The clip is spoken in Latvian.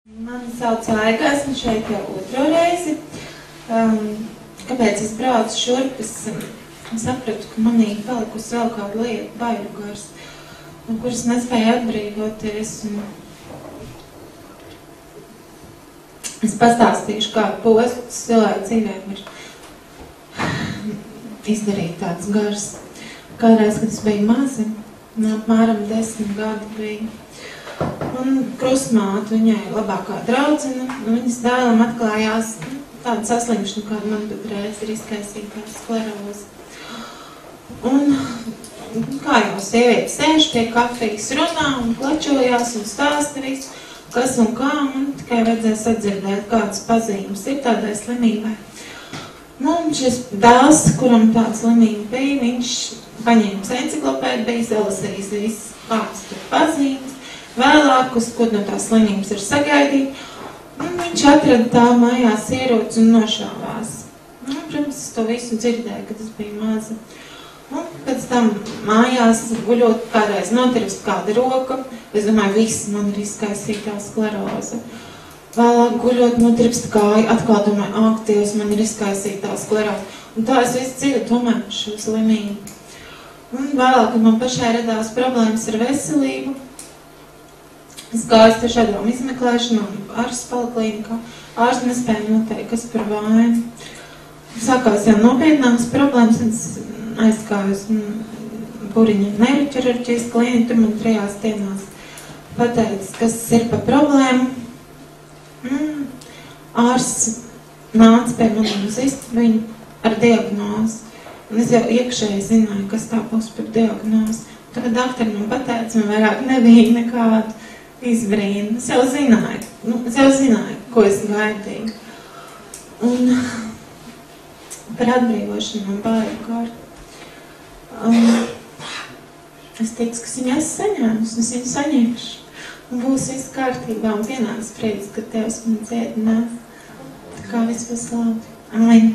Mani sauc Aiga, esmu šeit jau otro reizi. Kāpēc es braucu šurp, es sapratu, ka manī palikusi vēl kāda lieta, baiļu gars, no kuras nespēju atbrīvoties. Es pastāstīšu, kādu postu cilvēku dzīvēm ir izdarīt tāds gars. Kādreiz, kad es biju mazi, apmēram 10 gadi bija. Un krustmāte viņai labākā draudzene, un viņas dēlam atklājās tāda saslimšana, kāda man patreiz ir izkaisītā skleroze. Un kā jau sieviete sēž pie kafijas runā un klačojās un stāsta visu, kas un kā, un tikai vajadzēja sadzirdēt, kādas pazīmes ir tādai slimībai. Nu, un šis dēls, kuram tāda slimība bija, viņš paņēma enciklopēdijas, lasījis viss, kādas tur pazīmes, vēlāk, uz ko no tās slimības ir sagaidīt, un viņš atrada tā mājās ieroci un nošāvās. Nu, protams, es to visu dzirdēju, kad es biju maza. Un pēc tam mājās guļot kādreiz notirpst kāda roka, es domāju, viss man ir izkaisītā skleroze. Vēlāk guļot notirpst kāja, atkal domāju, ak, Dievs, man ir izkaisītā skleroze. Un tā es visu dzīvi domāju par šo slimību. Un vēlāk, kad man pašai radās problēmas ar veselību, es gāju ar šādām izmeklēšanām, ārsts poliklinikā, ārsts nespēja noteikt, kas par vainu. Sākās jau nopietnākas problēmas, un es aizgāju uz Buriņa neiroķirurģijas klīniku, tur man 3 dienās pateicis, kas ir pa problēmu. Ārsts nāca pie maniem uz istabiņu ar diagnozi, un es jau iekšēji zināju, kas tā būs par diagnozi. Tagad doktori man pateica, man vairāk nebija nekādu izbrīnu. Es jau zināju, ko es gaidīju. Un par atbrīvošanu man baiļu kārtu. Es ticu, ka viņu esmu saņēmusi, un es viņu saņemšu. Un būs viss kārtībā, un pienāks brīdis, kad Dievs man dziedinās. Tā kā viss būs labi. Amen.